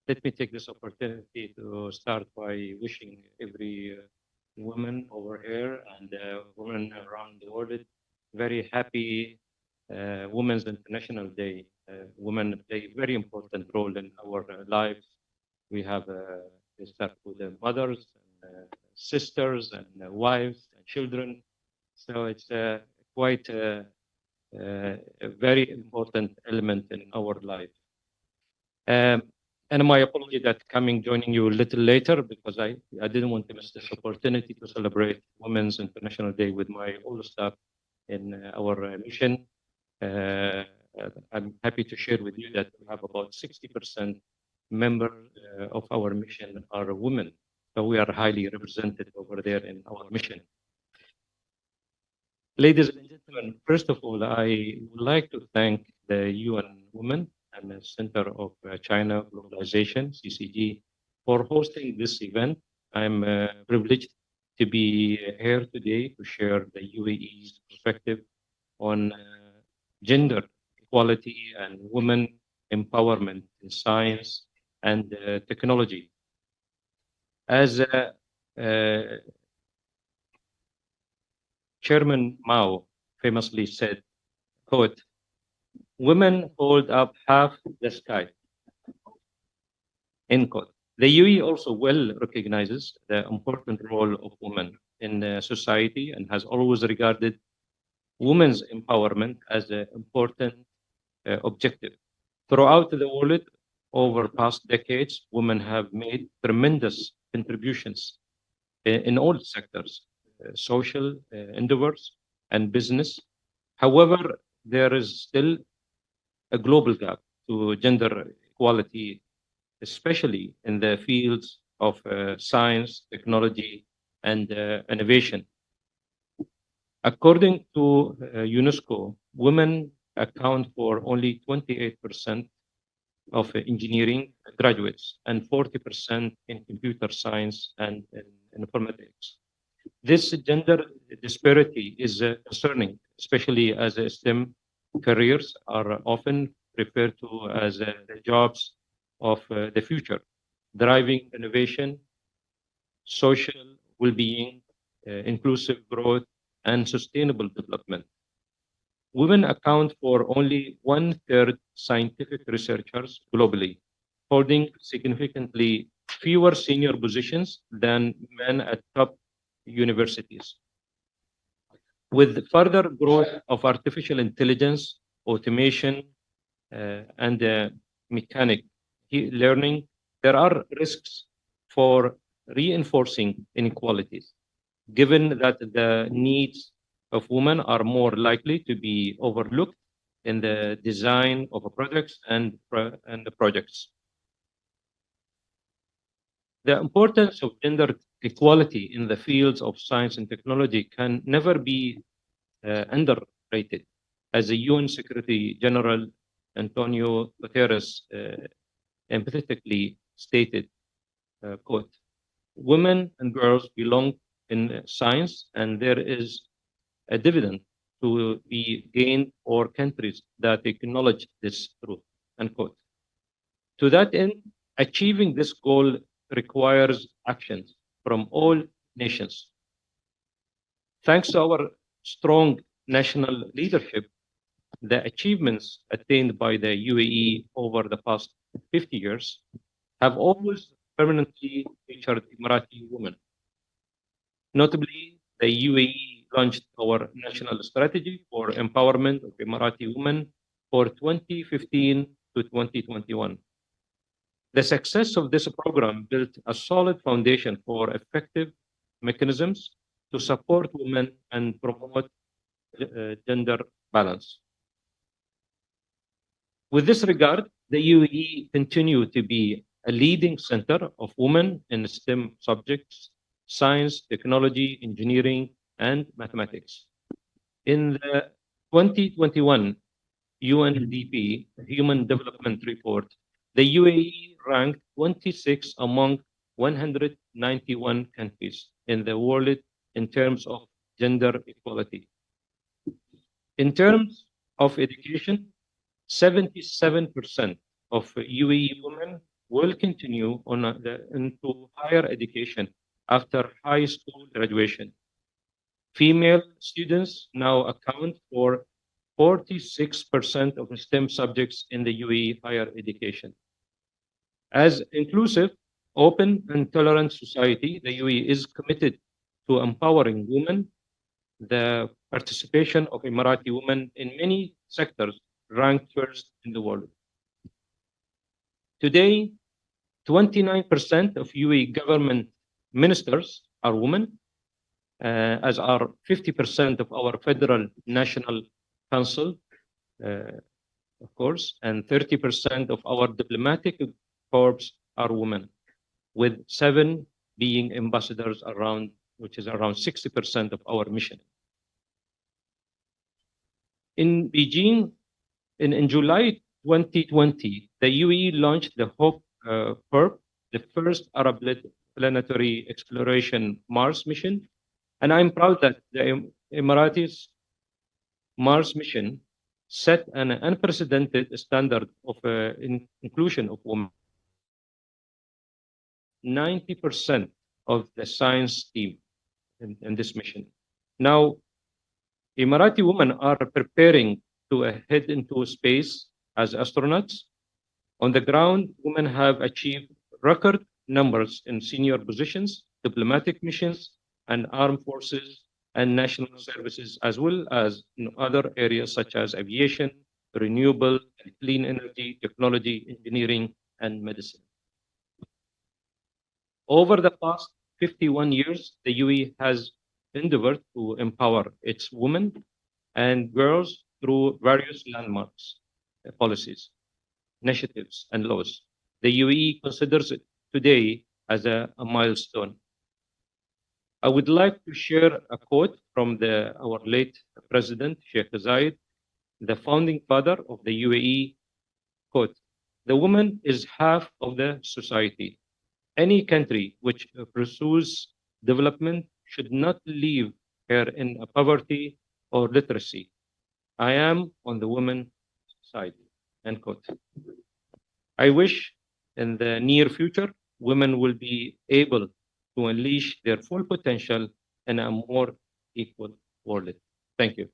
Let me take this opportunity to start by wishing every woman over here and women around the world very happy Women's International Day. Women play a very important role in our lives. We have they start with the mothers, and, sisters, and wives and children. So it's quite a very important element in our life. Um, and my apology that coming joining you a little later because I didn't want to miss this opportunity to celebrate Women's International Day with my all staff in our mission. Uh, I'm happy to share with you that we have about 60% members of our mission are women. So we are highly represented over there in our mission. Ladies and gentlemen, first of all, I would like to thank the UN Women and the Center of China Globalization, CCG, for hosting this event. I'm privileged to be here today to share the UAE's perspective on gender equality and women empowerment in science and technology. As Chairman Mao famously said, quote, women hold up half the sky, end quote. The UAE also well recognizes the important role of women in society and has always regarded women's empowerment as an important objective. Throughout the world, over past decades, women have made tremendous contributions in all sectors, social endeavors and business. However, there is still a global gap to gender equality, especially in the fields of science, technology, and innovation. According to UNESCO, women account for only 28% of engineering graduates and 40% in computer science and in informatics. This gender disparity is concerning, especially as STEM careers are often referred to as the jobs of the future, driving innovation, social well-being, inclusive growth, and sustainable development. Women account for only one-third scientific researchers globally, holding significantly fewer senior positions than men at top universities. With further growth of artificial intelligence, automation, and mechanic learning, there are risks for reinforcing inequalities, given that the needs of women are more likely to be overlooked in the design of products and the projects. The importance of gender equality in the fields of science and technology can never be underrated. As the UN Secretary General Antonio Guterres empathetically stated, quote, women and girls belong in science and there is a dividend to be gained for countries that acknowledge this truth, unquote. To that end, achieving this goal requires actions from all nations. Thanks to our strong national leadership, the achievements attained by the UAE over the past 50 years have always permanently featured Emirati women. Notably, the UAE launched our national strategy for empowerment of Emirati women for 2015 to 2021. The success of this program built a solid foundation for effective mechanisms to support women and promote gender balance. With this regard, the UAE continue to be a leading center of women in STEM subjects, science, technology, engineering, and mathematics. In the 2021 UNDP Human Development Report, the UAE ranked 26 among 191 countries in the world in terms of gender equality. In terms of education, 77% of UAE women will continue into higher education after high school graduation. Female students now account for 46% of STEM subjects in the UAE higher education. As inclusive, open, and tolerant society, the UAE is committed to empowering women. The participation of Emirati women in many sectors ranked first in the world. Today, 29% of UAE government ministers are women, as are 50% of our federal national council, uh, of course, and 30% of our diplomatic corps are women, with 7 being ambassadors around, which is around 60% of our mission. In Beijing, in July 2020, the UAE launched the Hope PERP, the first Arab-led planetary exploration Mars mission. And I'm proud that the Emiratis Mars mission set an unprecedented standard of inclusion of women. 90% of the science team in this mission. Now, Emirati women are preparing to head into space as astronauts. On the ground, women have achieved record numbers in senior positions, diplomatic missions, and armed forces and national services, as well as in other areas such as aviation, renewable and clean energy, technology, engineering, and medicine. Over the past 51 years, the UAE has endeavored to empower its women and girls through various landmarks, policies, initiatives, and laws. The UAE considers it today as a milestone. I would like to share a quote from our late president, Sheikh Zayed, the founding father of the UAE. Quote, "The woman is half of the society. Any country which pursues development should not leave her in poverty or literacy. I am on the women's side." End quote. I wish in the near future, women will be able to unleash their full potential in a more equal world. Thank you.